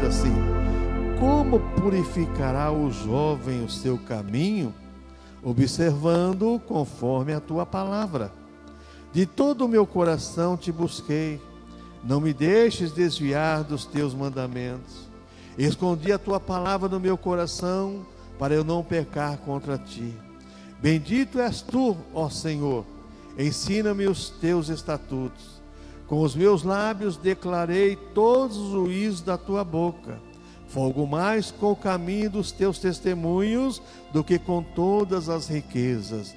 assim: como purificará o jovem o seu caminho, observando conforme a tua palavra? De todo o meu coração te busquei, não me deixes desviar dos teus mandamentos. Escondi a tua palavra no meu coração, para eu não pecar contra ti. Bendito és tu, ó Senhor, ensina-me os teus estatutos. Com os meus lábios declarei todos os juízos da tua boca. Folgo mais com o caminho dos teus testemunhos do que com todas as riquezas.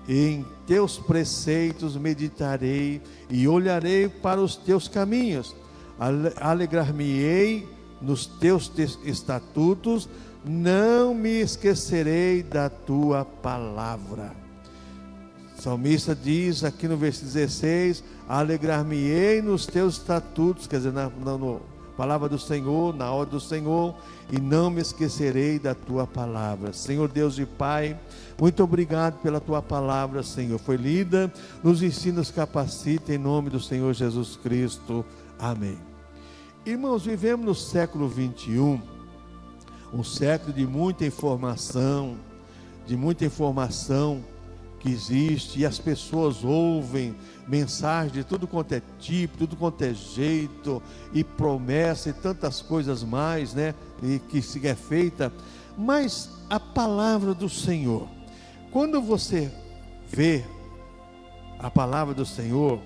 Em teus preceitos meditarei e olharei para os teus caminhos. Alegrar-me-ei nos teus estatutos, não me esquecerei da tua palavra. O salmista diz aqui no versículo 16: alegrar-me-ei nos teus estatutos, quer dizer, na palavra do Senhor, na ordem do Senhor, e não me esquecerei da tua palavra. Senhor Deus e Pai, muito obrigado pela tua palavra, Senhor. Foi lida, nos ensina, nos capacita, em nome do Senhor Jesus Cristo. Amém. Irmãos, vivemos no século 21, um século de muita informação que existe, e as pessoas ouvem mensagens de tudo quanto é tipo, tudo quanto é jeito, e promessa e tantas coisas mais, né, e que se é feita. Mas a palavra do Senhor, quando você vê a palavra do Senhor,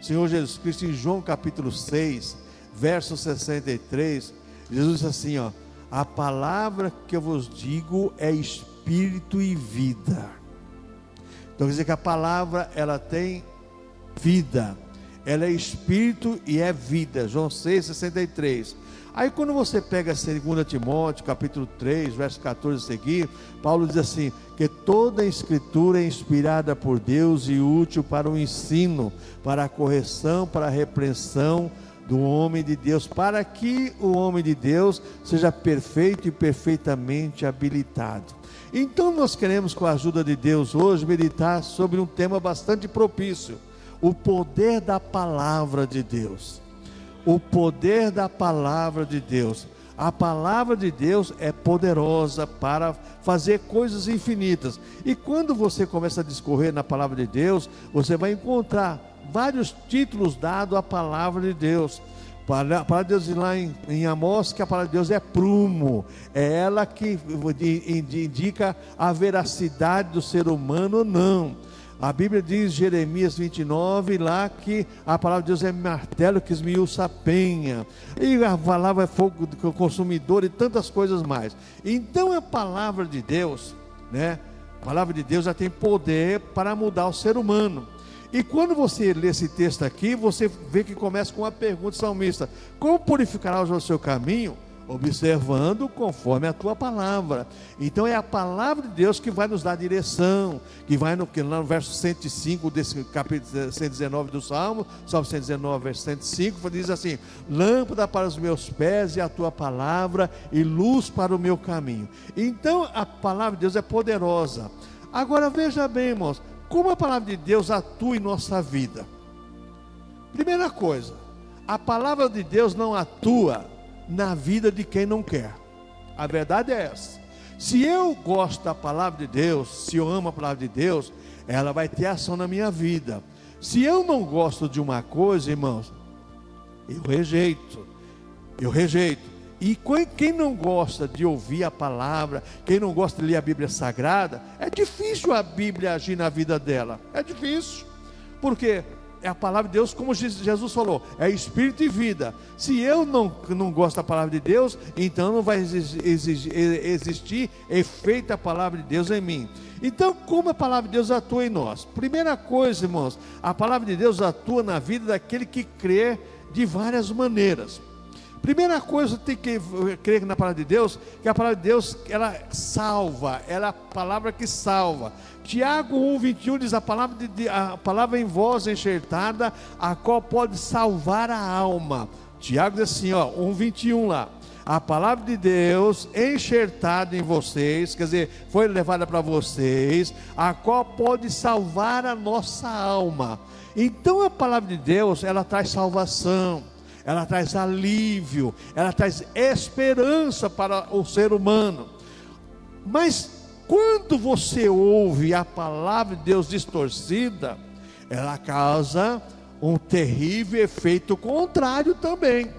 Senhor Jesus Cristo, em João capítulo 6, verso 63, Jesus diz assim, ó: a palavra que eu vos digo é espírito e vida. Então quer dizer que a palavra, ela tem vida, ela é espírito e é vida. João 6,63. Aí quando você pega 2 Timóteo capítulo 3, verso 14 a seguir, Paulo diz assim, que toda a escritura é inspirada por Deus e útil para o ensino, para a correção, para a repreensão do homem de Deus, para que o homem de Deus seja perfeito e perfeitamente habilitado. Então nós queremos, com a ajuda de Deus, hoje meditar sobre um tema bastante propício: o poder da palavra de Deus. O poder da palavra de Deus. A palavra de Deus é poderosa para fazer coisas infinitas. E quando você começa a discorrer na palavra de Deus, você vai encontrar vários títulos dados à palavra de Deus. A palavra de Deus diz lá em Amós que a palavra de Deus é prumo, é ela que indica a veracidade do ser humano ou não. A Bíblia diz, Jeremias 29, lá que a palavra de Deus é martelo que esmiuça a penha, e a palavra é fogo consumidor e tantas coisas mais. Então a palavra de Deus, né? A palavra de Deus já tem poder para mudar o ser humano. E quando você lê esse texto aqui, você vê que começa com uma pergunta salmista: como purificará o seu caminho? Observando conforme a tua palavra. Então é a palavra de Deus que vai nos dar direção, que vai lá no verso 105 desse capítulo 119 do Salmo, Salmo 119, verso 105, diz assim: lâmpada para os meus pés e a tua palavra, e luz para o meu caminho. Então a palavra de Deus é poderosa. Agora veja bem, irmãos, como a palavra de Deus atua em nossa vida. Primeira coisa, a palavra de Deus não atua na vida de quem não quer. A verdade é essa. Se eu gosto da palavra de Deus, se eu amo a palavra de Deus, ela vai ter ação na minha vida. Se eu não gosto de uma coisa, irmãos, eu rejeito. E quem não gosta de ouvir a palavra, quem não gosta de ler a Bíblia Sagrada, é difícil a Bíblia agir na vida dela. É difícil. Porque é a palavra de Deus, como Jesus falou, é espírito e vida. Se eu não gosto da palavra de Deus, então não vai existir efeito da palavra de Deus em mim. Então, como a palavra de Deus atua em nós? Primeira coisa, irmãos, a palavra de Deus atua na vida daquele que crê de várias maneiras. Primeira coisa, tem que crer na palavra de Deus, que a palavra de Deus, ela salva, ela é a palavra que salva. Tiago 1,21 diz: a palavra em voz enxertada, a qual pode salvar a alma. Tiago diz assim, ó, 1,21 lá: a palavra de Deus enxertada em vocês, quer dizer, foi levada para vocês, a qual pode salvar a nossa alma. Então a palavra de Deus, ela traz salvação, ela traz alívio, ela traz esperança para o ser humano. Mas quando você ouve a palavra de Deus distorcida, ela causa um terrível efeito contrário também.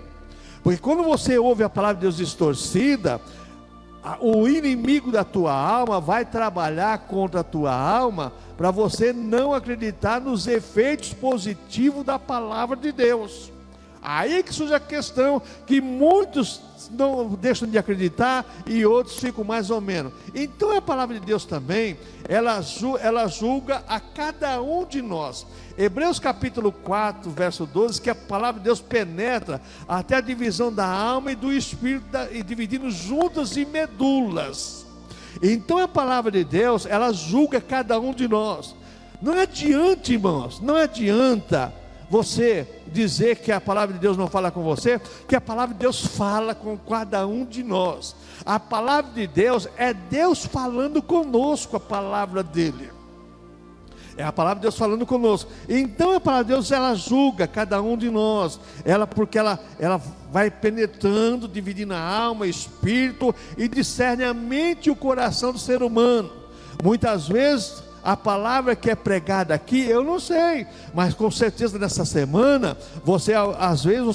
Porque quando você ouve a palavra de Deus distorcida, o inimigo da tua alma vai trabalhar contra a tua alma para você não acreditar nos efeitos positivos da palavra de Deus. Aí que surge a questão que muitos não deixam de acreditar e outros ficam mais ou menos. Então a palavra de Deus também, ela julga a cada um de nós. Hebreus capítulo 4, verso 12, que a palavra de Deus penetra até a divisão da alma e do espírito, e dividindo juntas e medulas. Então a palavra de Deus, ela julga cada um de nós. Não adianta, irmãos, não adianta você dizer que a palavra de Deus não fala com você, que a palavra de Deus fala com cada um de nós. A palavra de Deus é Deus falando conosco, a palavra dele. É a palavra de Deus falando conosco. Então a palavra de Deus, ela julga cada um de nós. Porque ela vai penetrando, dividindo a alma, espírito, e discerne a mente e o coração do ser humano. Muitas vezes a palavra que é pregada aqui, eu não sei, mas com certeza nessa semana, você às vezes,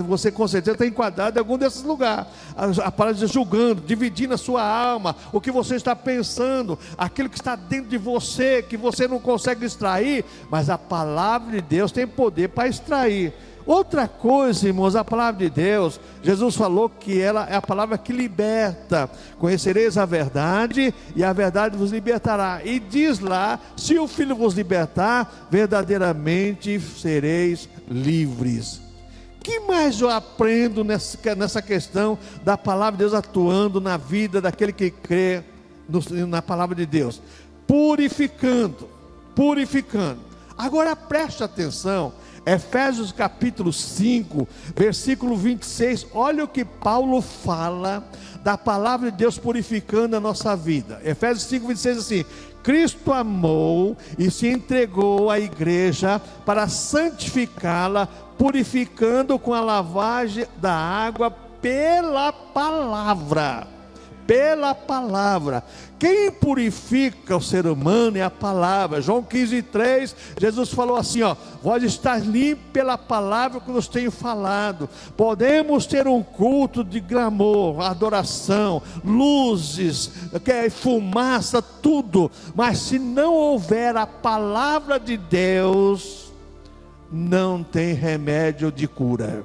você com certeza está enquadrado em algum desses lugares. A palavra de Deus julgando, dividindo a sua alma, o que você está pensando, aquilo que está dentro de você, que você não consegue extrair, mas a palavra de Deus tem poder para extrair. Outra coisa, irmãos, a palavra de Deus, Jesus falou que ela é a palavra que liberta. Conhecereis a verdade e a verdade vos libertará. E diz lá, se o Filho vos libertar, verdadeiramente sereis livres. O que mais eu aprendo nessa questão da palavra de Deus atuando na vida daquele que crê na palavra de Deus? Purificando. Agora preste atenção. Efésios capítulo 5, versículo 26, olha o que Paulo fala da palavra de Deus purificando a nossa vida. Efésios 5, 26 assim: Cristo amou e se entregou à igreja para santificá-la, purificando com a lavagem da água pela palavra. Quem purifica o ser humano é a palavra. João 15:3, Jesus falou assim, vós estáis limpos pela palavra que nos tenho falado. Podemos ter um culto de clamor, adoração, luzes, fumaça, tudo, mas se não houver a palavra de Deus, não tem remédio de cura.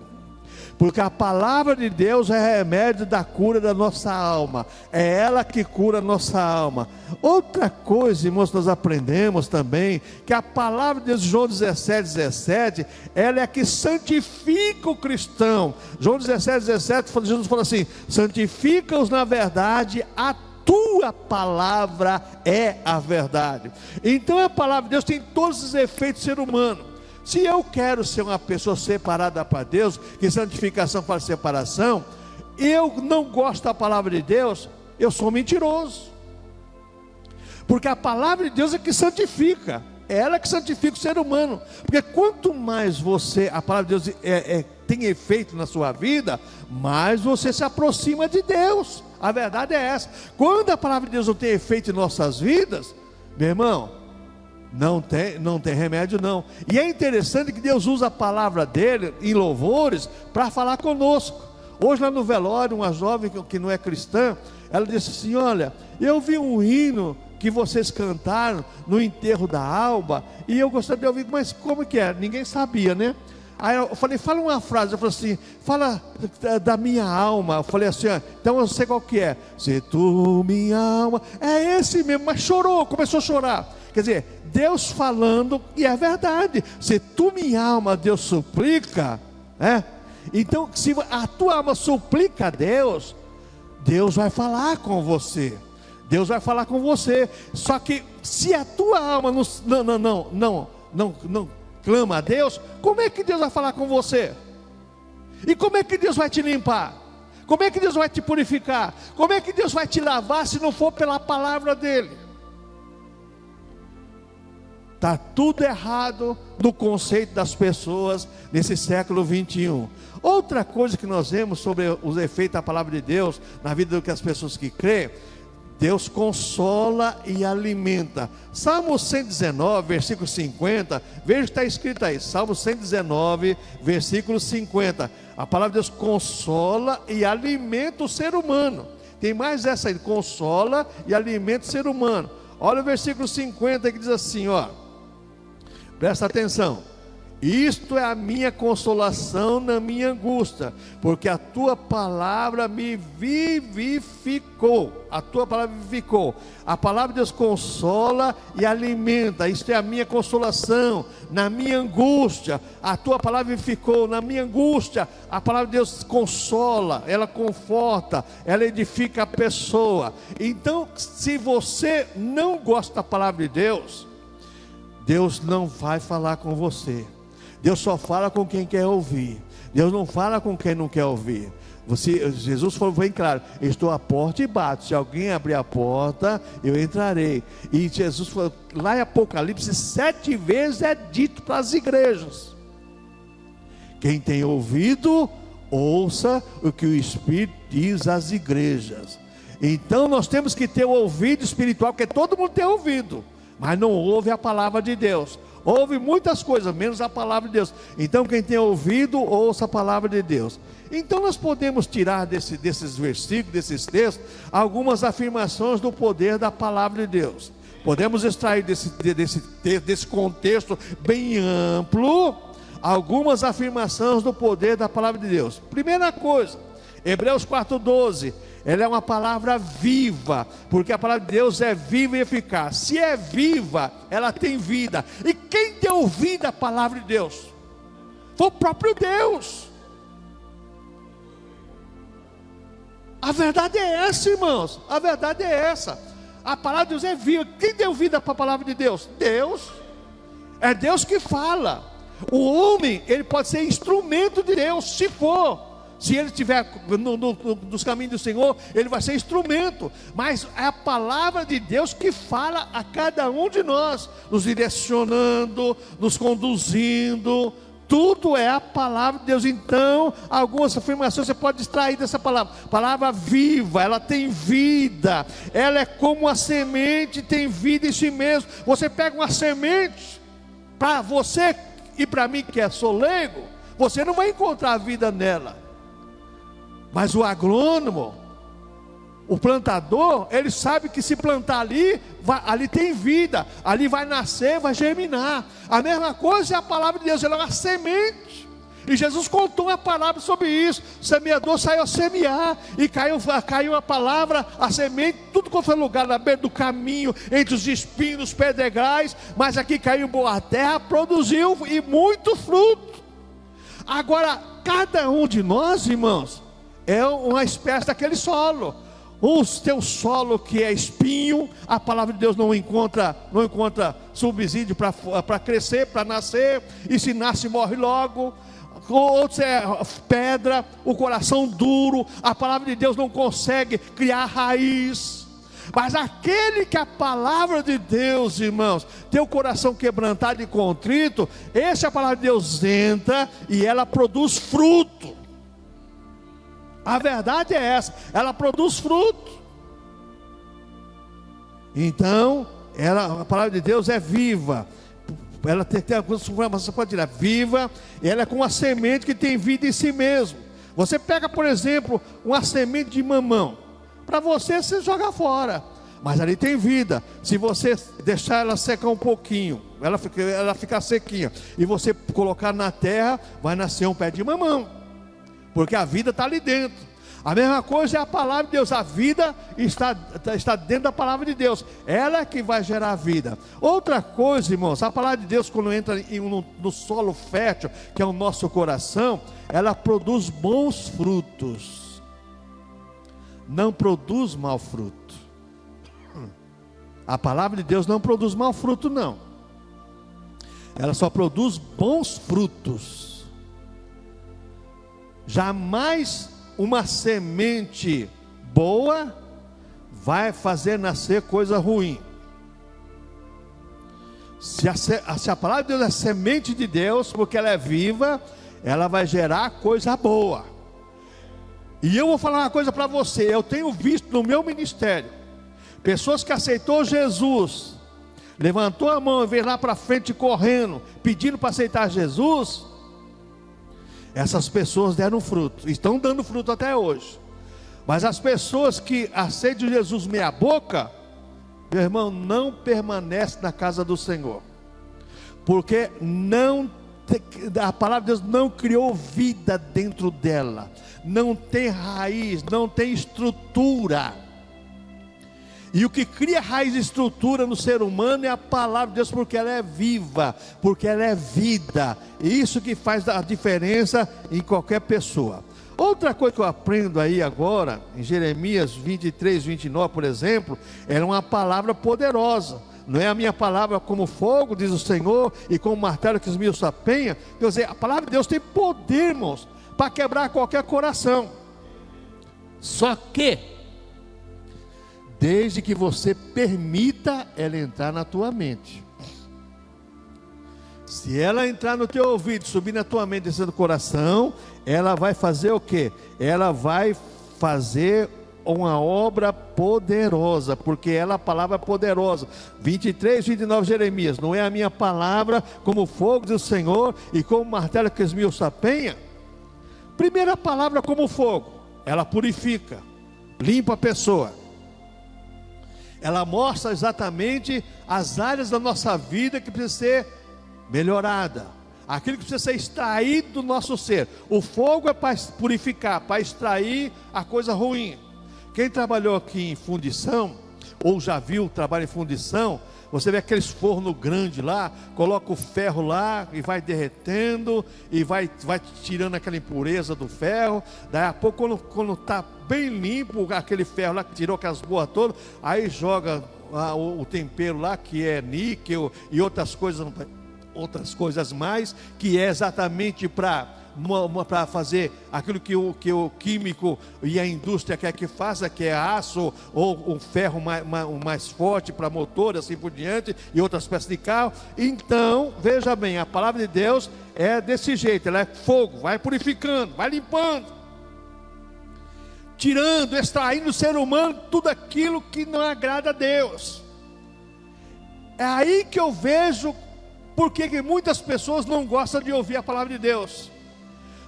Porque a palavra de Deus é remédio da cura da nossa alma. É ela que cura a nossa alma. Outra coisa, irmãos, nós aprendemos também, que a palavra de Deus, João 17, ela é a que santifica o cristão. João 17, Jesus fala assim: santifica-os na verdade, a tua palavra é a verdade. Então a palavra de Deus tem todos os efeitos do ser humano. Se eu quero ser uma pessoa separada para Deus, que santificação fala separação, eu não gosto da palavra de Deus, eu sou mentiroso. Porque a palavra de Deus é que santifica, é ela que santifica o ser humano. Porque quanto mais a palavra de Deus tem efeito na sua vida, mais você se aproxima de Deus. A verdade é essa. Quando a palavra de Deus não tem efeito em nossas vidas, meu irmão, não tem remédio não. E é interessante que Deus usa a palavra dele em louvores para falar conosco. Hoje lá no velório, uma jovem que não é cristã, ela disse assim: olha, eu vi um hino que vocês cantaram no enterro da Alba, e eu gostaria de ouvir, mas como que é? Ninguém sabia, né? Aí eu falei, fala uma frase. Eu falei assim, fala da minha alma. Eu falei assim, então eu sei qual que é. Se tu minha alma, é esse mesmo, mas chorou, começou a chorar. Quer dizer, Deus falando, e é verdade. Se tu minha alma, Deus suplica, então se a tua alma suplica a Deus, Deus vai falar com você. Deus vai falar com você. Só que se a tua alma não clama a Deus, como é que Deus vai falar com você? E como é que Deus vai te limpar? Como é que Deus vai te purificar? Como é que Deus vai te lavar se não for pela palavra dele? Está tudo errado no conceito das pessoas nesse século 21. Outra coisa que nós vemos sobre os efeitos da palavra de Deus na vida das pessoas que crêem: Deus consola e alimenta. Salmo 119, versículo 50, veja o que está escrito aí, Salmo 119, versículo 50. A palavra de Deus consola e alimenta o ser humano. Tem mais essa aí: consola e alimenta o ser humano. Olha o versículo 50 que diz assim, ó, presta atenção: isto é a minha consolação na minha angústia, porque a tua palavra me vivificou. A tua palavra vivificou. A palavra de Deus consola e alimenta. Isto é a minha consolação na minha angústia. A tua palavra vivificou na minha angústia. A palavra de Deus consola, ela conforta, ela edifica a pessoa. Então, se você não gosta da palavra de Deus, Deus não vai falar com você. Deus só fala com quem quer ouvir. Deus não fala com quem não quer ouvir. Jesus falou bem claro: estou à porta e bato, se alguém abrir a porta, eu entrarei. E Jesus falou, lá em Apocalipse, 7 vezes é dito para as igrejas: quem tem ouvido, ouça o que o Espírito diz às igrejas. Então nós temos que ter o ouvido espiritual, porque todo mundo tem ouvido, mas não ouve a palavra de Deus. Ouve muitas coisas, menos a palavra de Deus. Então quem tem ouvido, ouça a palavra de Deus. Então nós podemos tirar desses versículos, desses textos, algumas afirmações do poder da palavra de Deus. Podemos extrair desse contexto bem amplo algumas afirmações do poder da palavra de Deus. Primeira coisa, Hebreus 4:12, ela é uma palavra viva, porque a palavra de Deus é viva e eficaz. Se é viva, ela tem vida. E quem tem ouvido a palavra de Deus? Foi o próprio Deus. A verdade é essa, irmãos. A verdade é essa. A palavra de Deus é viva. Quem tem ouvido a palavra de Deus? Deus. É Deus que fala. O homem, ele pode ser instrumento de Deus, se for. Se ele estiver nos caminhos do Senhor, ele vai ser instrumento. Mas é a palavra de Deus que fala a cada um de nós, nos direcionando, nos conduzindo. Tudo é a palavra de Deus. Então, algumas afirmações você pode extrair dessa palavra. Palavra viva, ela tem vida. Ela é como a semente, tem vida em si mesmo. Você pega uma semente, para você e para mim que sou leigo, você não vai encontrar vida nela. Mas o agrônomo, o plantador, ele sabe que se plantar ali, ali tem vida, ali vai nascer, vai germinar. A mesma coisa é a palavra de Deus, ela é uma semente. E Jesus contou uma palavra sobre isso. O semeador saiu a semear, e caiu a palavra, a semente, tudo quanto foi lugar, na beira do caminho, entre os espinhos, os pedregais. Mas aqui caiu em boa terra, produziu e muito fruto. Agora, cada um de nós, irmãos, é uma espécie daquele solo. O teu solo que é espinho, a palavra de Deus não encontra subsídio para crescer, para nascer, e se nasce morre logo. Outros é pedra, o coração duro, a palavra de Deus não consegue criar raiz. Mas aquele que a palavra de Deus, irmãos, tem o coração quebrantado e contrito, essa palavra de Deus entra e ela produz fruto. A verdade é essa, ela produz fruto. Então, a palavra de Deus é viva. Ela tem algumas informações, você pode tirar, viva. Ela é como uma semente que tem vida em si mesmo. Você pega, por exemplo, uma semente de mamão. Para você joga fora, mas ali tem vida. Se você deixar ela secar um pouquinho, ela ficar sequinha, e você colocar na terra, vai nascer um pé de mamão, porque a vida está ali dentro. A mesma coisa é a palavra de Deus. A vida está dentro da palavra de Deus. Ela é que vai gerar a vida. Outra coisa, irmãos, a palavra de Deus, quando entra no solo fértil, que é o nosso coração, ela produz bons frutos. Não produz mau fruto. A palavra de Deus não produz mau fruto, não. Ela só produz bons frutos. Jamais uma semente boa vai fazer nascer coisa ruim. Se a palavra de Deus é semente de Deus, porque ela é viva, ela vai gerar coisa boa. E eu vou falar uma coisa para você, eu tenho visto no meu ministério, pessoas que aceitou Jesus, levantou a mão e veio lá para frente correndo, pedindo para aceitar Jesus. Essas pessoas deram fruto, estão dando fruto até hoje. Mas as pessoas que aceitam Jesus meia boca, meu irmão, não permanece na casa do Senhor, porque a palavra de Deus não criou vida dentro dela, não tem raiz, não tem estrutura. E o que cria raiz e estrutura no ser humano é a palavra de Deus, porque ela é viva, porque ela é vida. E isso que faz a diferença em qualquer pessoa. Outra coisa que eu aprendo aí agora, em Jeremias 23, 29, por exemplo, era uma palavra poderosa. Não é a minha palavra como fogo, diz o Senhor, e como martelo que esmiuça a penha. Quer dizer, a palavra de Deus tem poder, irmãos, para quebrar qualquer coração. Só que, desde que você permita ela entrar na tua mente. Se ela entrar no teu ouvido, subir na tua mente, descer no coração, ela vai fazer o quê? Ela vai fazer uma obra poderosa, porque ela, a palavra poderosa. 23, 29, Jeremias, não é a minha palavra como fogo do Senhor e como martelo que esmiuça a penha? Primeira palavra como fogo, ela purifica, limpa a pessoa. Ela mostra exatamente as áreas da nossa vida que precisa ser melhorada, aquilo que precisa ser extraído do nosso ser. O fogo é para purificar, para extrair a coisa ruim. Quem trabalhou aqui em fundição, ou já viu trabalho em fundição, você vê aqueles fornos grandes lá, coloca o ferro lá e vai derretendo, e vai tirando aquela impureza do ferro. Daí a pouco, quando está bem limpo, aquele ferro lá que tirou aquelas boas todas, aí joga o tempero lá, que é níquel e outras coisas mais, que é exatamente para fazer aquilo que o químico e a indústria quer que faça, que é aço ou um ferro mais forte para motor, assim por diante, e outras peças de carro. Então, veja bem, a palavra de Deus é desse jeito, ela é fogo, vai purificando, vai limpando, tirando, extraindo do ser humano tudo aquilo que não agrada a Deus. É aí que eu vejo porque muitas pessoas não gostam de ouvir a palavra de Deus,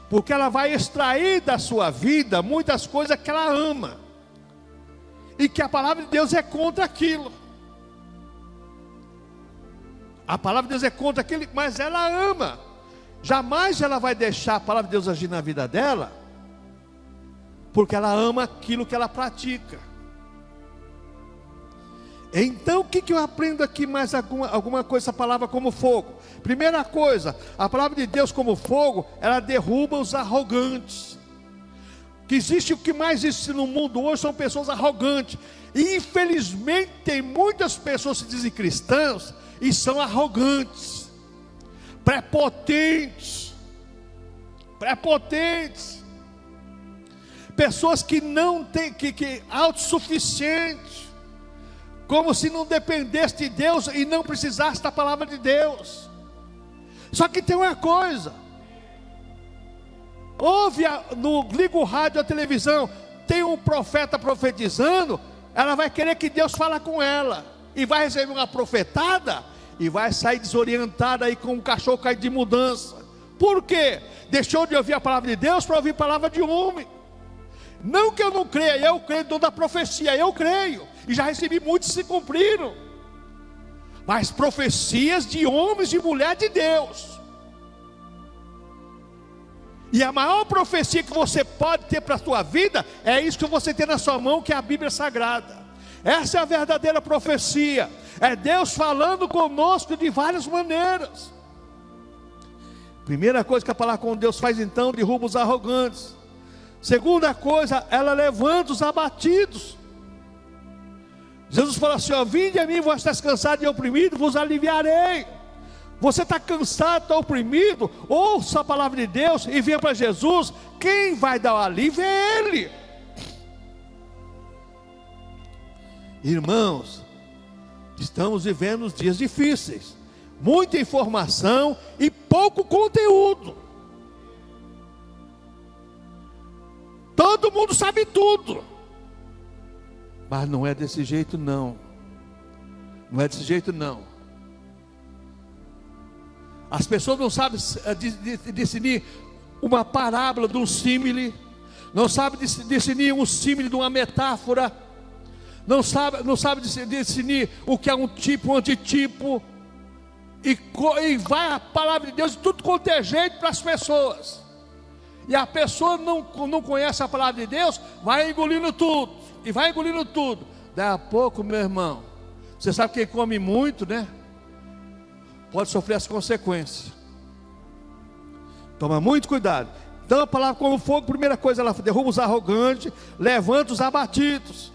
porque ela vai extrair da sua vida muitas coisas que ela ama, e que a palavra de Deus é contra aquilo. A palavra de Deus é contra aquilo, mas ela ama. Jamais ela vai deixar a palavra de Deus agir na vida dela, porque ela ama aquilo que ela pratica. Então o que eu aprendo aqui mais alguma coisa, essa palavra como fogo? Primeira coisa, a palavra de Deus como fogo, ela derruba os arrogantes. Que existe, o que mais existe no mundo hoje são pessoas arrogantes. E infelizmente tem muitas pessoas que se dizem cristãs e são arrogantes, prepotentes, pessoas que não têm, que autossuficientes, como se não dependesse de Deus e não precisasse da palavra de Deus. Só que tem uma coisa, liga o rádio, a televisão, tem um profeta profetizando, ela vai querer que Deus fale com ela, e vai receber uma profetada, e vai sair desorientada aí com um cachorro caído de mudança. Por quê? Deixou de ouvir a palavra de Deus para ouvir a palavra de homem. Não que eu não creia, eu creio no dom da profecia, eu creio, e já recebi muitos que se cumpriram, mas profecias de homens e mulheres de Deus. E a maior profecia que você pode ter para a sua vida é isso que você tem na sua mão, que é a Bíblia Sagrada. Essa é a verdadeira profecia, é Deus falando conosco de várias maneiras. Primeira coisa que a palavra com Deus faz, então, derruba os arrogantes. Segunda coisa, ela levanta os abatidos. Jesus falou assim: vinde a mim, vós estáis cansados e oprimidos, vos aliviarei. Você está cansado, está oprimido? Ouça a palavra de Deus e venha para Jesus. Quem vai dar o alívio é Ele. Irmãos, estamos vivendo dias difíceis, muita informação e pouco conteúdo. Todo mundo sabe tudo, mas não é desse jeito não. Não é desse jeito não. As pessoas não sabem discernir uma parábola de um símile, não sabem discernir um símile de uma metáfora, não sabe discernir o que é um tipo, um antitipo, e vai a palavra de Deus de tudo quanto é jeito para as pessoas. E a pessoa não conhece a palavra de Deus, vai engolindo tudo, e vai engolindo tudo. Daí a pouco, meu irmão, você sabe que quem come muito, né? Pode sofrer as consequências. Toma muito cuidado. Então a palavra como fogo, primeira coisa, ela derruba os arrogantes, levanta os abatidos.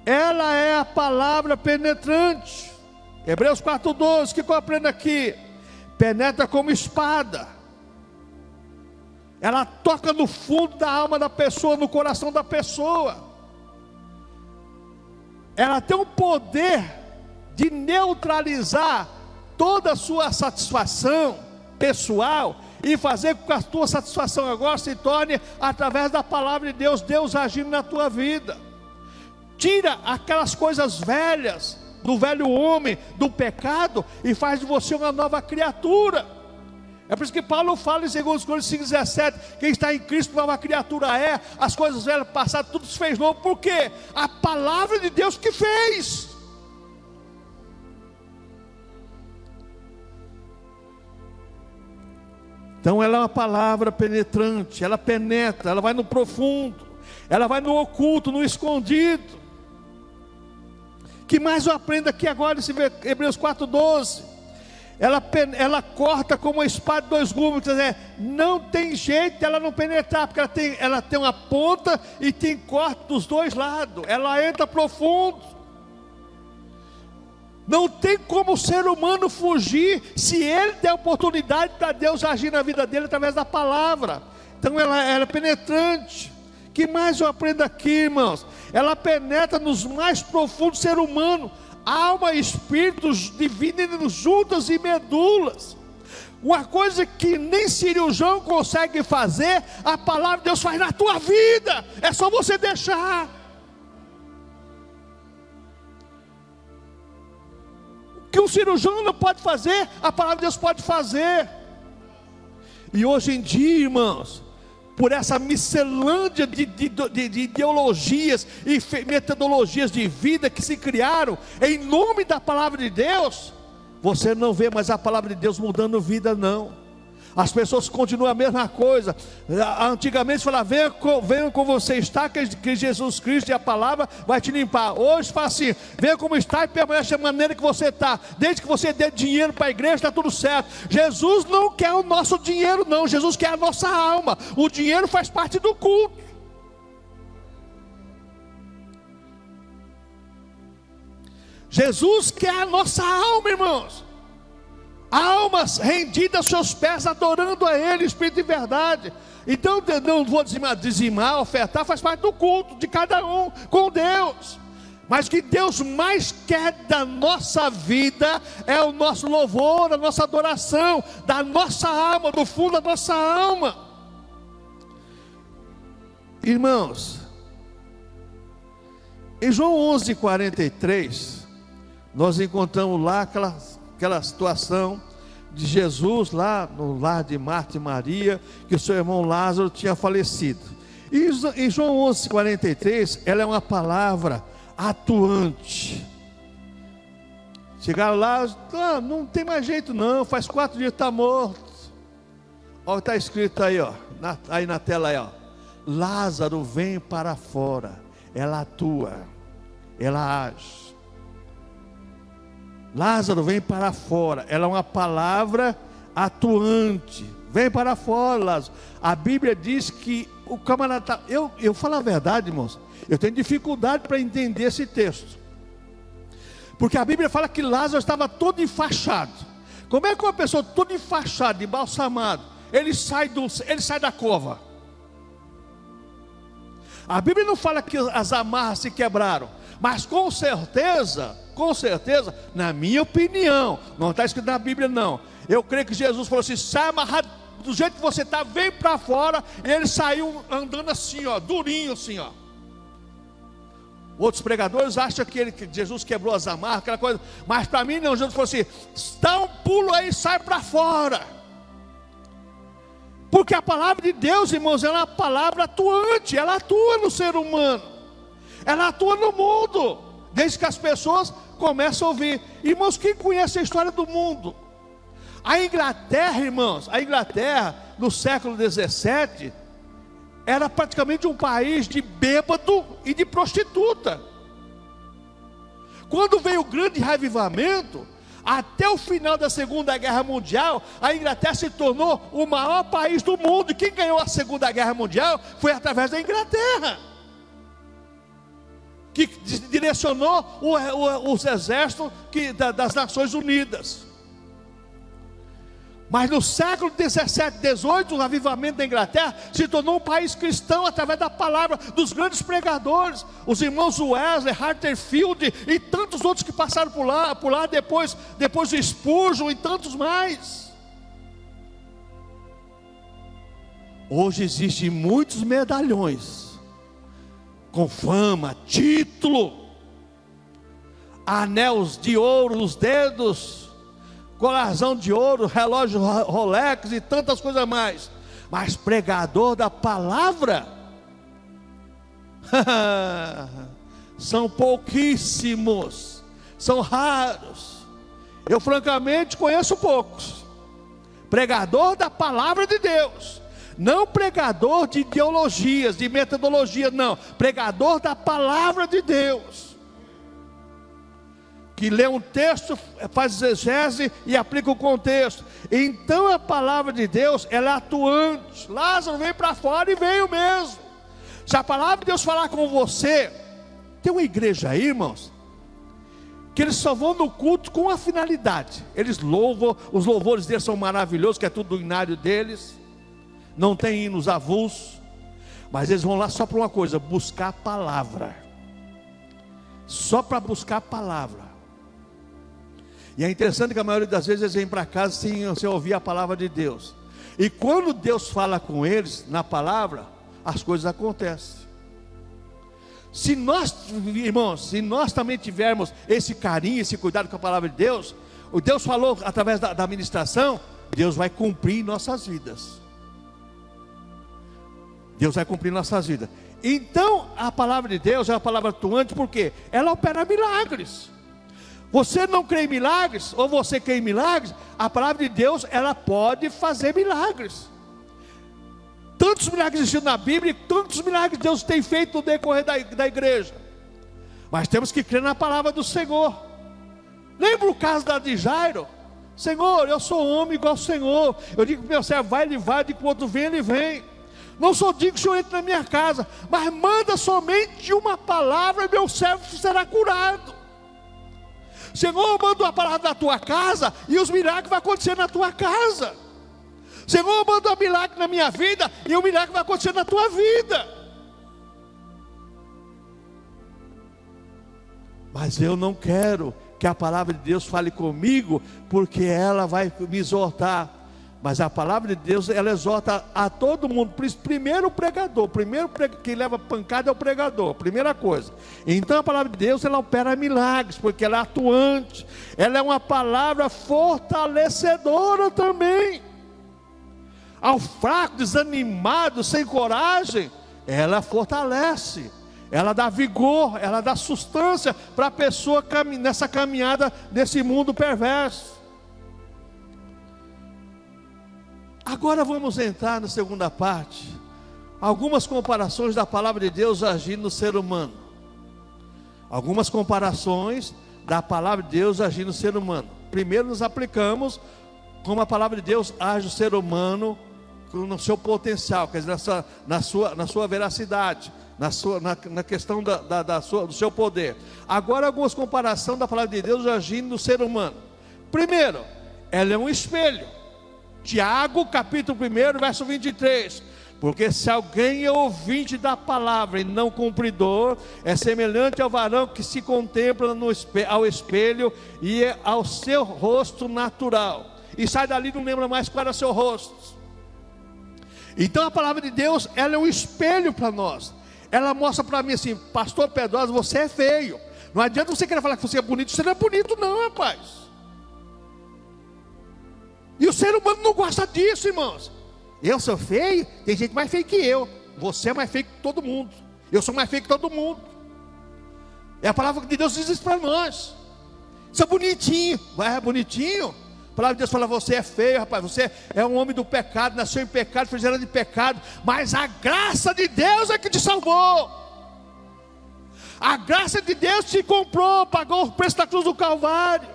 Ela é a palavra penetrante. Hebreus 4:12, que eu aprendo aqui? Penetra como espada. Ela toca no fundo da alma da pessoa, no coração da pessoa. Ela tem o poder de neutralizar toda a sua satisfação pessoal e fazer com que a tua satisfação agora se torne através da palavra de Deus, Deus agindo na tua vida. Tira aquelas coisas velhas, do velho homem, do pecado, e faz de você uma nova criatura. É por isso que Paulo fala em 2 Coríntios 5,17, quem está em Cristo nova criatura é, as coisas velhas passadas, tudo se fez novo. Por quê? A palavra de Deus que fez. Então ela é uma palavra penetrante, ela penetra, ela vai no profundo, ela vai no oculto, no escondido. Que mais eu aprendo aqui agora, esse Hebreus 4:12, ela corta como uma espada de 2 gumes, quer dizer, não tem jeito ela não penetrar, porque ela tem uma ponta e tem corte dos dois lados, ela entra profundo. Não tem como o ser humano fugir, se ele der oportunidade para Deus agir na vida dele através da palavra. Então ela é penetrante. Que mais eu aprendo aqui, irmãos? Ela penetra nos mais profundos do ser humano, alma e espírito, dividem juntas e medulas. Uma coisa que nem cirurgião consegue fazer, a palavra de Deus faz na tua vida. É só você deixar. O que um cirurgião não pode fazer, a palavra de Deus pode fazer. E hoje em dia, irmãos, por essa miscelânea de ideologias e metodologias de vida que se criaram em nome da palavra de Deus, você não vê mais a palavra de Deus mudando vida não. As pessoas continuam a mesma coisa. Antigamente falava, venha como você está, que Jesus Cristo e a palavra vai te limpar. Hoje fala assim, venha como está e permanece da maneira que você está. Desde que você dê dinheiro para a igreja, está tudo certo. Jesus não quer o nosso dinheiro não, Jesus quer a nossa alma. O dinheiro faz parte do culto. Jesus quer a nossa alma, irmãos. Almas rendidas aos seus pés, adorando a Ele, Espírito e verdade. Então não vou dizimar, ofertar, faz parte do culto de cada um com Deus. Mas o que Deus mais quer da nossa vida é o nosso louvor, a nossa adoração, da nossa alma, do fundo da nossa alma. Irmãos, em João 11:43, nós encontramos lá aquela situação de Jesus lá no lar de Marta e Maria, que o seu irmão Lázaro tinha falecido. E em João 11:43, ela é uma palavra atuante. Chegaram lá, não tem mais jeito não, faz 4 dias que está morto. Olha, está escrito aí, ó, aí na tela aí, ó, Lázaro vem para fora. Ela atua, ela age. Lázaro vem para fora, ela é uma palavra atuante. Vem para fora, Lázaro. A Bíblia diz que o camarada, eu falo a verdade, irmãos, eu tenho dificuldade para entender esse texto, porque a Bíblia fala que Lázaro estava todo enfaixado. Como é que uma pessoa toda enfaixada, embalsamado, ele sai da cova? A Bíblia não fala que as amarras se quebraram, mas com certeza Com certeza, na minha opinião, não está escrito na Bíblia não, eu creio que Jesus falou assim: sai amarrado do jeito que você está, vem para fora. E ele saiu andando assim, ó, durinho assim, ó. Outros pregadores acham que Jesus quebrou as amarras, aquela coisa, mas para mim não. Jesus falou assim: dá um pulo aí, sai para fora. Porque a palavra de Deus, irmãos, ela é uma palavra atuante, ela atua no ser humano, ela atua no mundo, desde que as pessoas começam a ouvir. Irmãos, quem conhece a história do mundo? A Inglaterra, irmãos, a Inglaterra no século 17 era praticamente um país de bêbado e de prostituta. Quando veio o grande reavivamento, até o final da Segunda Guerra Mundial, a Inglaterra se tornou o maior país do mundo. E quem ganhou a Segunda Guerra Mundial foi através da Inglaterra, que direcionou os exércitos das Nações Unidas. Mas no século 17, 18, o avivamento da Inglaterra se tornou um país cristão através da palavra dos grandes pregadores, os irmãos Wesley, Harterfield e tantos outros que passaram por lá depois do Spurgeon e tantos mais. Hoje existem muitos medalhões com fama, título, anéis de ouro nos dedos, colarzão de ouro, relógio Rolex e tantas coisas mais. Mas pregador da palavra são pouquíssimos, são raros. Eu francamente conheço poucos. Pregador da palavra de Deus, não pregador de ideologias, de metodologia, não. Pregador da palavra de Deus, que lê um texto, faz exegese e aplica o contexto. Então a palavra de Deus, ela é atuante. Lázaro veio para fora e veio mesmo. Se a palavra de Deus falar com você, tem uma igreja aí, irmãos, que eles só vão no culto com a finalidade. Eles louvam, os louvores deles são maravilhosos, que é tudo do inário deles, não tem hinos avulsos, mas eles vão lá só para uma coisa: buscar a palavra. Só para buscar a palavra. E é interessante que a maioria das vezes eles vêm para casa sem ouvir a palavra de Deus. E quando Deus fala com eles na palavra, as coisas acontecem. Se nós, irmãos, se nós também tivermos esse carinho, esse cuidado com a palavra de Deus, o Deus falou através da ministração, Deus vai cumprir em nossas vidas. Deus vai cumprir em nossas vidas. Então a palavra de Deus é uma palavra atuante, porque ela opera milagres. Você não crê em milagres, ou você crê em milagres, a palavra de Deus, ela pode fazer milagres. Tantos milagres existem na Bíblia, e tantos milagres Deus tem feito no decorrer da igreja. Mas temos que crer na palavra do Senhor. Lembra o caso de Jairo? Senhor, eu sou homem igual ao Senhor. Eu digo para o meu servo, vai, ele vai, eu digo para o outro, vem, ele vem. Não sou digno que o Senhor entre na minha casa, mas manda somente uma palavra e meu servo será curado. Senhor, manda uma palavra na tua casa e os milagres vão acontecer na tua casa. Senhor, manda um milagre na minha vida e o milagre vai acontecer na tua vida. Mas eu não quero que a palavra de Deus fale comigo, porque ela vai me exortar. Mas a palavra de Deus, ela exorta a todo mundo. Primeiro o pregador, quem leva pancada é o pregador, primeira coisa. Então a palavra de Deus, ela opera milagres, porque ela é atuante. Ela é uma palavra fortalecedora também. Ao fraco, desanimado, sem coragem, ela fortalece. Ela dá vigor, ela dá sustância para a pessoa nessa caminhada desse mundo perverso. Agora vamos entrar na segunda parte. Algumas comparações da palavra de Deus agindo no ser humano. Algumas comparações da palavra de Deus agindo no ser humano. Primeiro nos aplicamos como a palavra de Deus age no ser humano no seu potencial, quer dizer, na sua veracidade, na questão do seu poder. Agora algumas comparações da palavra de Deus agindo no ser humano. Primeiro, ela é um espelho. Tiago capítulo 1, verso 23. Porque se alguém é ouvinte da palavra e não cumpridor, é semelhante ao varão que se contempla ao espelho e ao seu rosto natural, e sai dali e não lembra mais qual era seu rosto. Então a palavra de Deus, ela é um espelho para nós. Ela mostra para mim assim: pastor Pedrosa, você é feio. Não adianta você querer falar que você é bonito. Você não é bonito não, rapaz. E o ser humano não gosta disso, irmãos. Eu sou feio? Tem gente mais feio que eu. Você é mais feio que todo mundo. Eu sou mais feio que todo mundo. É a palavra de Deus diz isso para nós. Você é bonitinho. Vai, é bonitinho? A palavra de Deus fala: você é feio, rapaz. Você é um homem do pecado, nasceu em pecado, foi gerado de pecado. Mas a graça de Deus é que te salvou. A graça de Deus te comprou, pagou o preço da cruz do Calvário.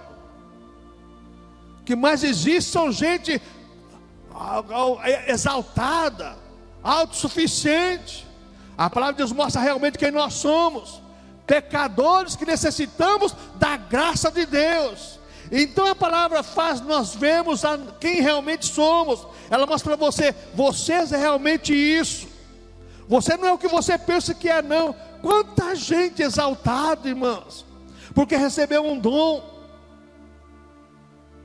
O que mais existe são gente exaltada, autossuficiente. A palavra de Deus mostra realmente quem nós somos: pecadores que necessitamos da graça de Deus. Então a palavra faz nós vermos quem realmente somos. Ela mostra para você: você é realmente isso. Você não é o que você pensa que é, não. Quanta gente exaltada, irmãos, porque recebeu um dom.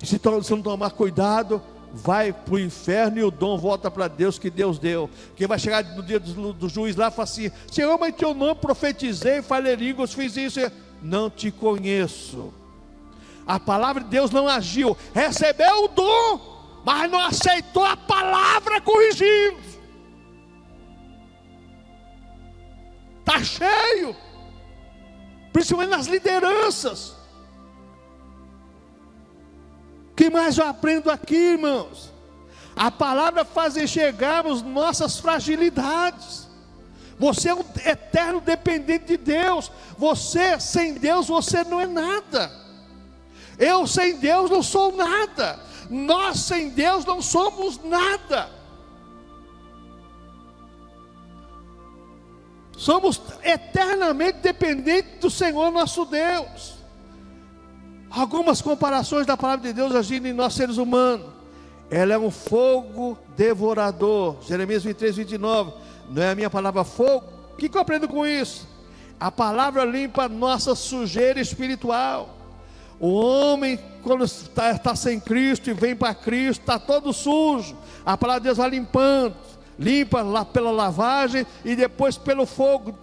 Se não tomar cuidado, vai para o inferno e o dom volta para Deus, que Deus deu. Que vai chegar no dia do juiz lá e falar assim: Senhor, mas eu não profetizei, falei línguas, fiz isso. Não te conheço. A palavra de Deus não agiu. Recebeu o dom, mas não aceitou a palavra corrigindo. Está cheio, principalmente nas lideranças. O que mais eu aprendo aqui, irmãos? A palavra faz enxergarmos nossas fragilidades. Você é um eterno dependente de Deus. Você, sem Deus, você não é nada. Eu sem Deus não sou nada. Nós sem Deus não somos nada. Somos eternamente dependentes do Senhor nosso Deus. Algumas comparações da palavra de Deus agindo em nós seres humanos. Ela é um fogo devorador. Jeremias 23, 29. Não é a minha palavra fogo? O que eu aprendo com isso? A palavra limpa a nossa sujeira espiritual. O homem, quando está sem Cristo e vem para Cristo, está todo sujo. A palavra de Deus vai limpando. Limpa lá pela lavagem e depois pelo fogo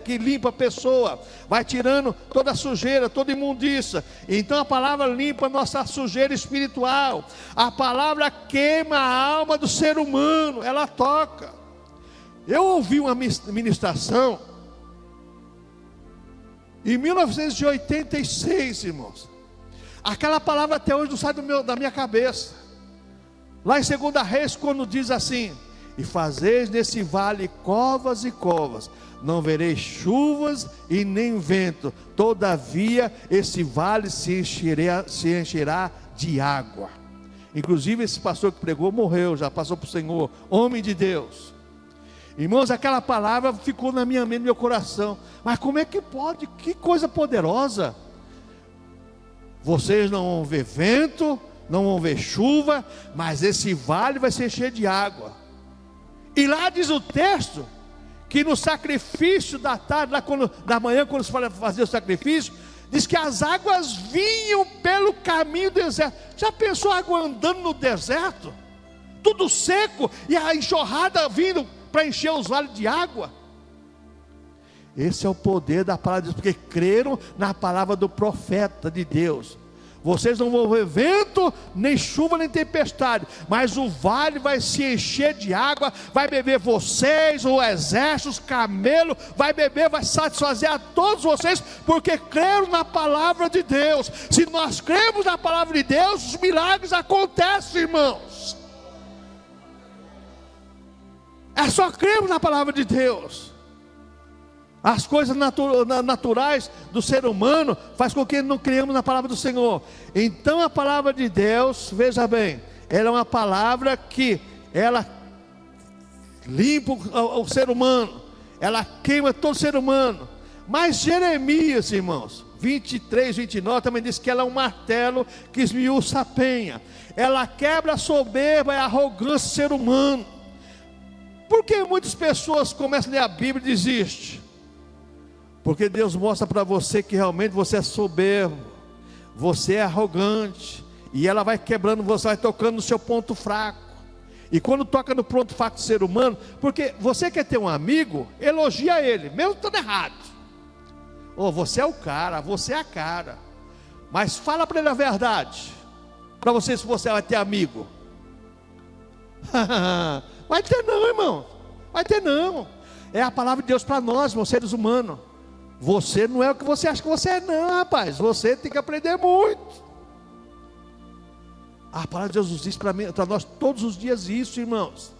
que limpa a pessoa, vai tirando toda a sujeira, toda a imundícia. Então a palavra limpa a nossa sujeira espiritual. A palavra queima a alma do ser humano, ela toca. Eu ouvi uma ministração em 1986, irmãos. Aquela palavra até hoje não sai da minha cabeça. Lá em 2 Reis, quando diz assim: e fazeis nesse vale covas e covas, não vereis chuvas e nem vento, todavia esse vale se encherá de água. Inclusive esse pastor que pregou morreu, já passou para o Senhor, homem de Deus. Irmãos, aquela palavra ficou na minha mente, no meu coração. Mas como é que pode? Que coisa poderosa! Vocês não vão ver vento, não vão ver chuva, mas esse vale vai se encher de água. E lá diz o texto que no sacrifício da tarde, da manhã, quando se fazia o sacrifício, diz que as águas vinham pelo caminho do deserto. Já pensou a água andando no deserto? Tudo seco e a enxurrada vindo para encher os vales de água. Esse é o poder da palavra de Deus, porque creram na palavra do profeta de Deus. Vocês não vão ver vento, nem chuva, nem tempestade, mas o vale vai se encher de água, vai beber vocês, o exército, os camelos, vai beber, vai satisfazer a todos vocês, porque creram na palavra de Deus. Se nós cremos na palavra de Deus, os milagres acontecem, irmãos. É só cremos na palavra de Deus. As coisas naturais do ser humano faz com que não criamos na palavra do Senhor. Então a palavra de Deus, veja bem, ela é uma palavra que ela limpa o ser humano, ela queima todo ser humano. Mas Jeremias, irmãos, 23, 29 também diz que ela é um martelo que esmiuça a penha. Ela quebra a soberba e a arrogância do ser humano. Por que muitas pessoas começam a ler a Bíblia e desistem? Porque Deus mostra para você que realmente você é soberbo, você é arrogante, e ela vai quebrando você, vai tocando no seu ponto fraco. E quando toca no ponto fraco do ser humano, porque você quer ter um amigo, elogia ele, mesmo estando errado. Você é o cara, você é a cara. Mas fala para ele a verdade, para você se você vai ter amigo. Vai ter não, irmão. Vai ter não. É a palavra de Deus para nós, seres humanos. Você não é o que você acha que você é, não, rapaz. Você tem que aprender muito. A palavra de Deus diz para nós todos os dias isso, irmãos.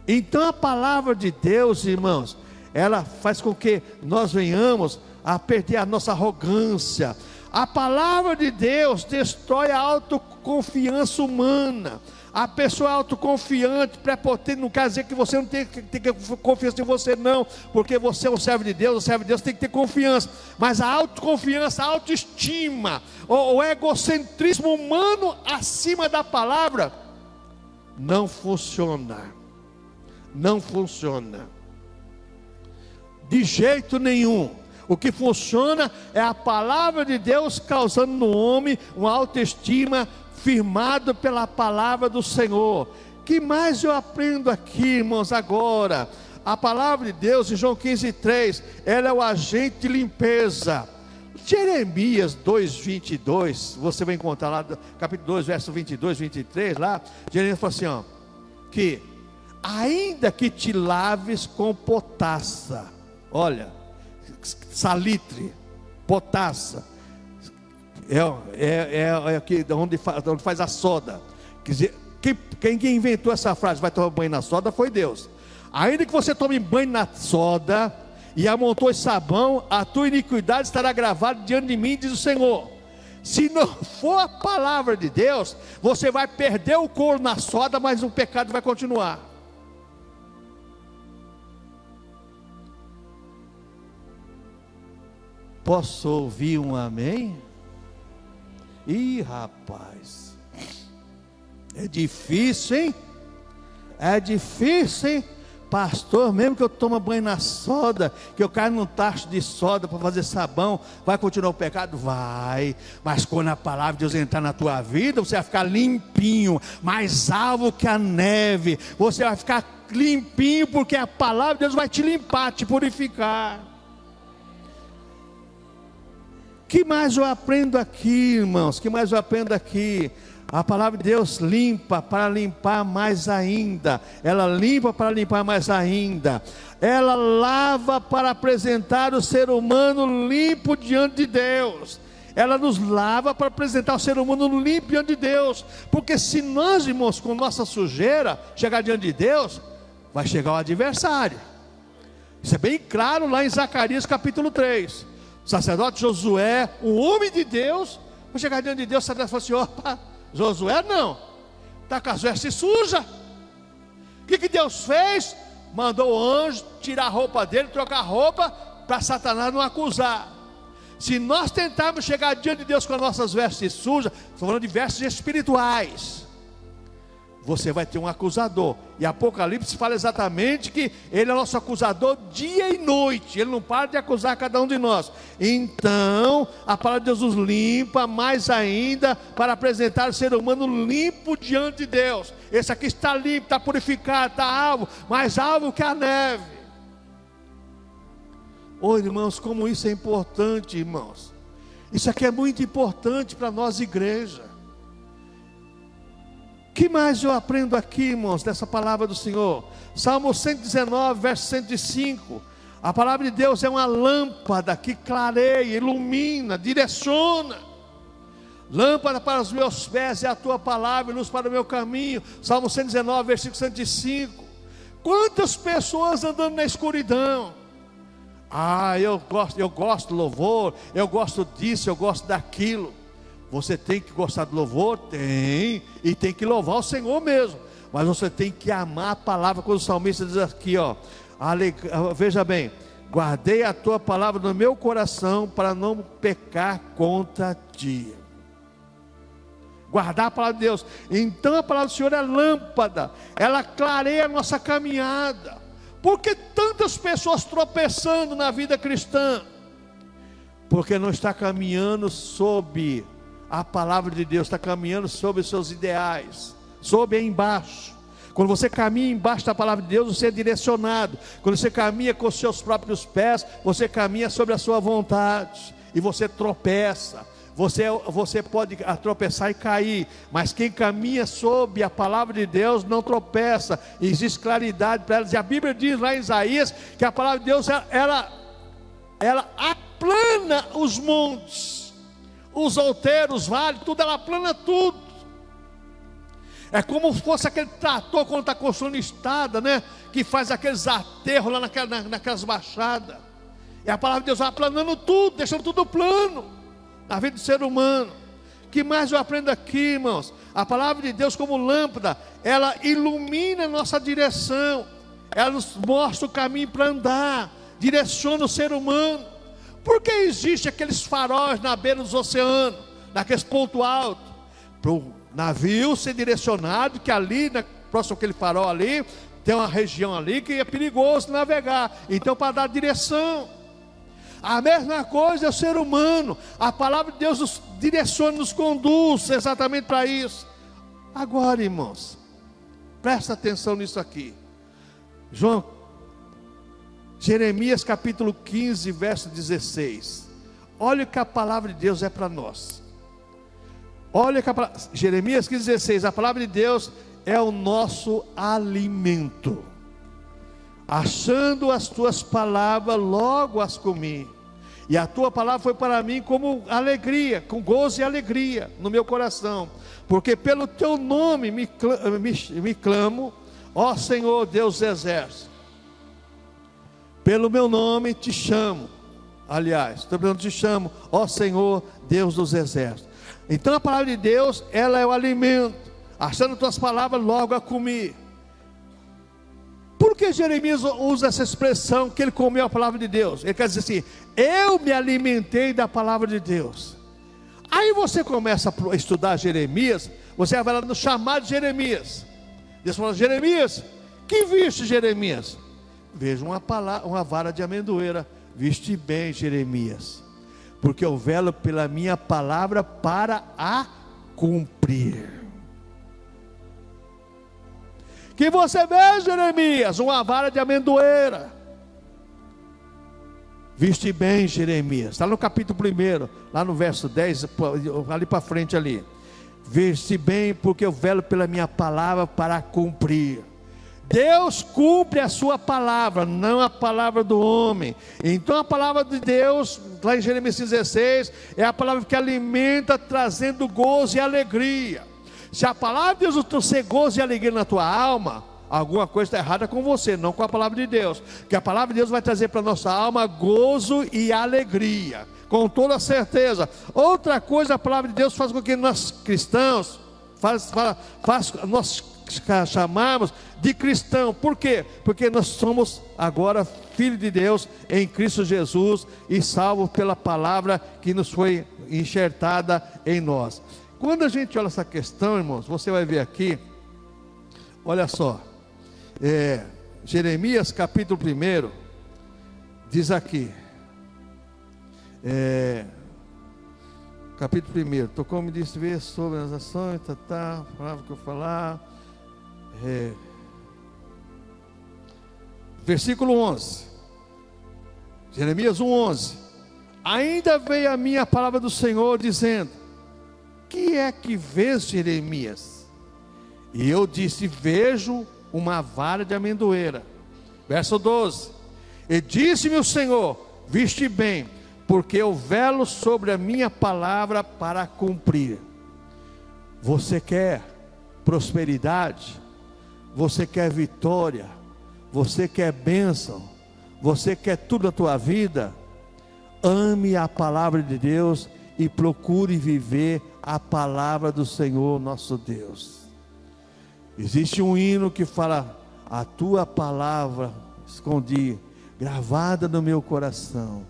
Então a palavra de Deus, irmãos, ela faz com que nós venhamos a perder a nossa arrogância. A palavra de Deus destrói a autoconfiança humana. A pessoa autoconfiante, prepotente, não quer dizer que você não tem que ter confiança em você, não, porque você é um servo de Deus, o servo de Deus tem que ter confiança, mas a autoconfiança, a autoestima, o egocentrismo humano acima da palavra, não funciona, não funciona, de jeito nenhum. O que funciona é a palavra de Deus causando no homem uma autoestima firmado pela palavra do Senhor. Que mais eu aprendo aqui, irmãos, agora? A palavra de Deus em João 15:3, ela é o agente de limpeza. Jeremias 2:22, você vai encontrar lá, capítulo 2, verso 22, 23, lá, Jeremias fala assim, que ainda que te laves com potassa, olha, salitre, potassa, aqui onde faz a soda. Quer dizer, quem inventou essa frase, vai tomar banho na soda, foi Deus. Ainda que você tome banho na soda e amontoe sabão, a tua iniquidade estará gravada diante de mim, diz o Senhor. Se não for a palavra de Deus, você vai perder o couro na soda, mas o pecado vai continuar. Posso ouvir um amém? Ih, rapaz, é difícil, hein? É difícil, hein? Pastor, mesmo que eu tome banho na soda, que eu caio num tacho de soda para fazer sabão, vai continuar o pecado? Vai, mas quando a palavra de Deus entrar na tua vida, você vai ficar limpinho, mais alvo que a neve, você vai ficar limpinho, porque a palavra de Deus vai te limpar, te purificar. Que mais eu aprendo aqui, irmãos? Que mais eu aprendo aqui? A palavra de Deus limpa para limpar mais ainda. Ela limpa para limpar mais ainda. Ela lava para apresentar o ser humano limpo diante de Deus. Ela nos lava para apresentar o ser humano limpo diante de Deus. Porque se nós, irmãos, com nossa sujeira chegar diante de Deus, vai chegar o adversário. Isso é bem claro lá em Zacarias capítulo 3. O sacerdote Josué, o homem de Deus, vai chegar diante de Deus, o sacerdote falou assim, opa, Josué não, está com as vestes sujas. O que Deus fez? Mandou o anjo tirar a roupa dele, trocar a roupa, para Satanás não acusar. Se nós tentarmos chegar diante de Deus com as nossas vestes sujas, estou falando de vestes espirituais, você vai ter um acusador. E Apocalipse fala exatamente que ele é nosso acusador dia e noite. Ele não para de acusar cada um de nós. Então a palavra de Deus nos limpa mais ainda, para apresentar o ser humano limpo diante de Deus. Esse aqui está limpo, está purificado, está alvo, mais alvo que a neve. Irmãos, como isso é importante, irmãos. Isso aqui é muito importante para nós, igreja. O que mais eu aprendo aqui, irmãos, dessa palavra do Senhor? Salmo 119, verso 105. A palavra de Deus é uma lâmpada que clareia, ilumina, direciona. Lâmpada para os meus pés é a tua palavra e luz para o meu caminho. Salmo 119, versículo 105. Quantas pessoas andando na escuridão? Eu gosto do louvor, eu gosto disso, eu gosto daquilo. Você tem que gostar do louvor? Tem, e tem que louvar o Senhor mesmo, mas você tem que amar a palavra, quando o salmista diz aqui, veja bem, guardei a tua palavra no meu coração, para não pecar contra ti. guardar a palavra de Deus. Então a palavra do Senhor é lâmpada, ela clareia a nossa caminhada. Por que tantas pessoas tropeçando na vida cristã? Porque não está caminhando sob a palavra de Deus, está caminhando sob os seus ideais, sob embaixo. Quando você caminha embaixo da palavra de Deus, você é direcionado. Quando você caminha com os seus próprios pés, você caminha sobre a sua vontade, e você tropeça. Você pode tropeçar e cair, mas quem caminha sob a palavra de Deus não tropeça, existe claridade para elas. E a Bíblia diz lá em Isaías que a palavra de Deus ela aplana os montes, os outeiros, os vales, tudo, ela aplana tudo. É como se fosse aquele trator quando está construindo estrada, né? Que faz aqueles aterros lá naquelas baixadas. E a palavra de Deus vai aplanando tudo, deixando tudo plano na vida do ser humano. O que mais eu aprendo aqui, irmãos? A palavra de Deus, como lâmpada, ela ilumina a nossa direção, ela nos mostra o caminho para andar, direciona o ser humano. Por que existe aqueles faróis na beira dos oceanos, naqueles pontos altos? Para o navio ser direcionado, que ali, próximo àquele farol ali, tem uma região ali que é perigoso navegar. Então, para dar direção. A mesma coisa é o ser humano. A palavra de Deus nos direciona, nos conduz exatamente para isso. Agora, irmãos, presta atenção nisso aqui. Jeremias capítulo 15, verso 16. Olha o que a palavra de Deus é para nós. Olha que Jeremias 15, 16. A palavra de Deus é o nosso alimento. Achando as tuas palavras, logo as comi. E a tua palavra foi para mim como alegria, com gozo e alegria no meu coração. Porque pelo teu nome me clamo, ó Senhor Deus dos exércitos. Pelo meu nome te chamo. Aliás, te chamo, ó Senhor Deus dos exércitos. Então a palavra de Deus, ela é o alimento. Achando tuas palavras, logo a comi. Por que Jeremias usa essa expressão que ele comeu a palavra de Deus? Ele quer dizer assim: eu me alimentei da palavra de Deus. Aí você começa a estudar Jeremias, você vai lá no chamado de Jeremias. Deus fala: Jeremias, que viste, Jeremias? Vejo uma vara de amendoeira. Viste bem, Jeremias, porque eu velo pela minha palavra para a cumprir. Que você vê, Jeremias, uma vara de amendoeira. Viste bem, Jeremias, está no capítulo 1, lá no verso 10, ali para frente ali. Viste bem, porque eu velo pela minha palavra para cumprir. Deus cumpre a sua palavra, não a palavra do homem. Então a palavra de Deus, lá em Jeremias 16, é a palavra que alimenta, trazendo gozo e alegria. Se a palavra de Deus não trouxer gozo e alegria na tua alma, alguma coisa está errada com você, não com a palavra de Deus. Porque a palavra de Deus vai trazer para a nossa alma gozo e alegria, com toda certeza. Outra coisa, a palavra de Deus faz com que nós cristãos, nós chamamos de cristão. Por quê? Porque nós somos agora filhos de Deus em Cristo Jesus e salvos pela palavra que nos foi enxertada em nós. Quando a gente olha essa questão, irmãos, você vai ver aqui, olha só, Jeremias capítulo 1, diz aqui, capítulo 1, tocou me disse ver sobre as ações, palavra que eu falar, versículo 11, Jeremias 1:11, ainda veio a minha palavra do Senhor dizendo: que é que vês, Jeremias? E eu disse: vejo uma vara de amendoeira. Verso 12, e disse-me o Senhor: viste bem, porque eu velo sobre a minha palavra para cumprir. Você quer prosperidade? Você quer vitória? Você quer bênção? Você quer tudo na tua vida? Ame a palavra de Deus e procure viver a palavra do Senhor nosso Deus. Existe um hino que fala: a tua palavra escondi, gravada no meu coração,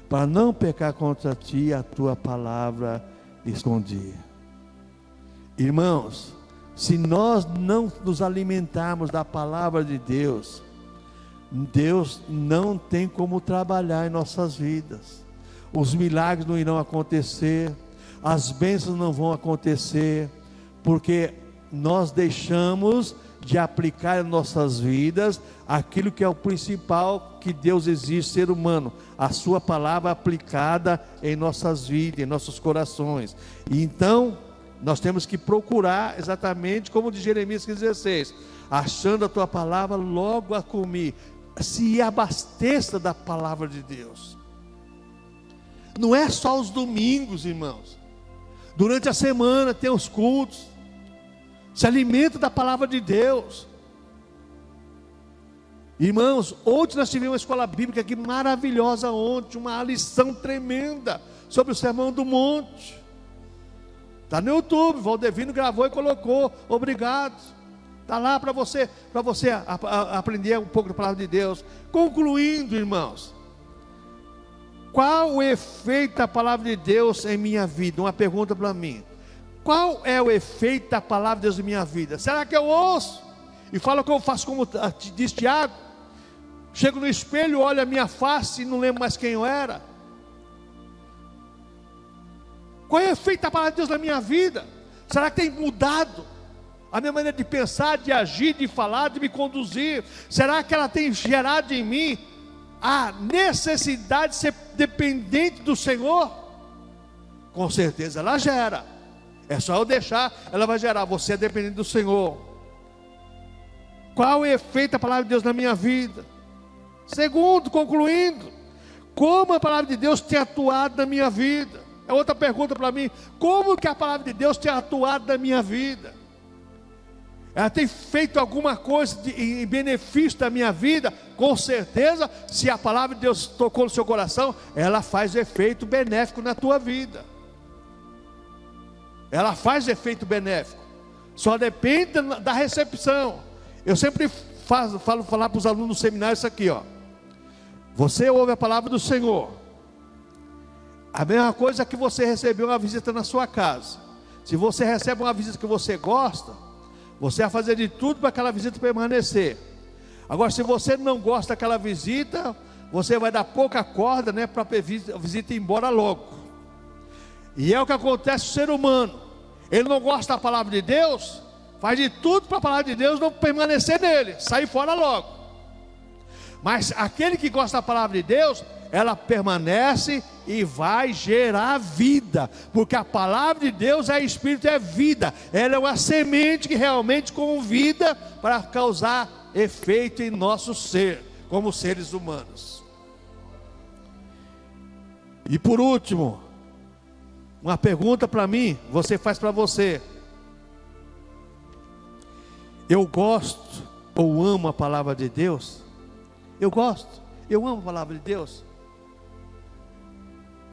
para não pecar contra ti, a tua palavra escondi. Irmãos, se nós não nos alimentarmos da palavra de Deus, Deus não tem como trabalhar em nossas vidas. Os milagres não irão acontecer, as bênçãos não vão acontecer, porque nós deixamos de aplicar em nossas vidas aquilo que é o principal que Deus exige ser humano, a sua palavra aplicada em nossas vidas, em nossos corações. E então nós temos que procurar, exatamente como de Jeremias 16, achando a tua palavra, logo a comer. Se abasteça da palavra de Deus. Não é só os domingos, irmãos. Durante a semana tem os cultos. Se alimenta da palavra de Deus. Irmãos, ontem nós tivemos uma escola bíblica aqui maravilhosa ontem, uma lição tremenda sobre o Sermão do Monte. Está no YouTube, Valdevino gravou e colocou. Obrigado. Está lá para você aprender um pouco da palavra de Deus. Concluindo, irmãos, qual o efeito da palavra de Deus em minha vida? Uma pergunta para mim. Qual é o efeito da palavra de Deus em minha vida? Será que eu ouço e falo que eu faço como diz Tiago? Chego no espelho, olho a minha face e não lembro mais quem eu era? Qual é o efeito da palavra de Deus na minha vida? Será que tem mudado a minha maneira de pensar, de agir, de falar, de me conduzir? Será que ela tem gerado em mim a necessidade de ser dependente do Senhor? Com certeza ela gera. É só eu deixar, ela vai gerar. Você é dependente do Senhor. Qual o efeito da palavra de Deus na minha vida? Segundo, concluindo, como a palavra de Deus tem atuado na minha vida? É outra pergunta para mim. Como que a palavra de Deus tem atuado na minha vida? Ela tem feito alguma coisa em benefício da minha vida? Com certeza, se a palavra de Deus tocou no seu coração, ela faz efeito benéfico na tua vida. Ela faz efeito benéfico. Só depende da recepção. Eu sempre falar para os alunos do seminário isso aqui, ó. Você ouve a palavra do Senhor. A mesma coisa que você recebeu uma visita na sua casa. Se você recebe uma visita que você gosta, você vai fazer de tudo para aquela visita permanecer. Agora, se você não gosta daquela visita, você vai dar pouca corda, né, para a visita ir embora logo. E é o que acontece com o ser humano. Ele não gosta da palavra de Deus, faz de tudo para a palavra de Deus não permanecer nele, sair fora logo. Mas aquele que gosta da palavra de Deus, ela permanece e vai gerar vida, porque a palavra de Deus é espírito, é vida. Ela é uma semente que realmente convida para causar efeito em nosso ser, como seres humanos. E por último, uma pergunta para mim, você faz para você. Eu gosto ou amo a palavra de Deus? Eu gosto, eu amo a palavra de Deus.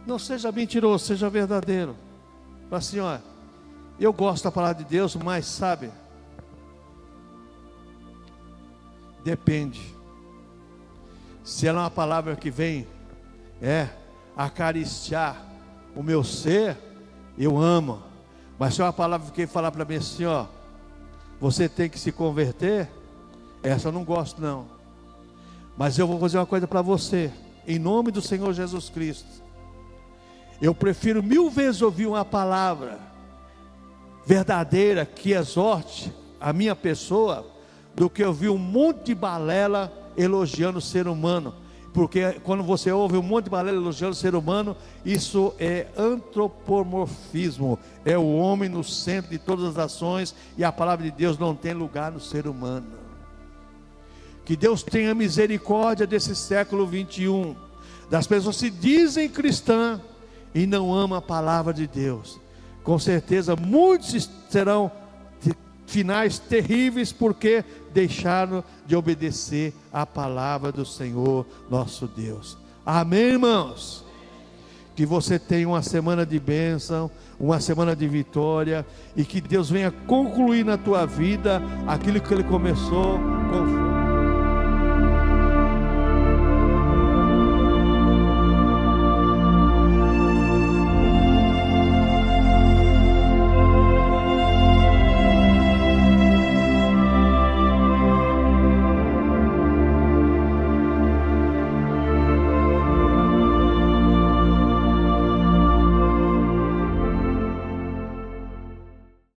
Não seja mentiroso, seja verdadeiro. Fala assim, ó, eu gosto da palavra de Deus, mas sabe, depende. Se ela é uma palavra que vem acariciar o meu ser, eu amo. Mas se é uma palavra que falar para mim assim, ó, você tem que se converter, essa eu não gosto não. Mas eu vou fazer uma coisa para você, em nome do Senhor Jesus Cristo. Eu prefiro 1000 vezes ouvir uma palavra verdadeira que exorte a minha pessoa, do que ouvir um monte de balela elogiando o ser humano. Porque quando você ouve um monte de balela elogiando o ser humano, isso é antropomorfismo, é o homem no centro de todas as ações, e a palavra de Deus não tem lugar no ser humano. Que Deus tenha misericórdia desse século 21, das pessoas que se dizem cristãs e não amam a palavra de Deus. Com certeza muitos serão finais terríveis, porque deixaram de obedecer a palavra do Senhor nosso Deus. Amém, irmãos? Que você tenha uma semana de bênção, uma semana de vitória, e que Deus venha concluir na tua vida aquilo que Ele começou com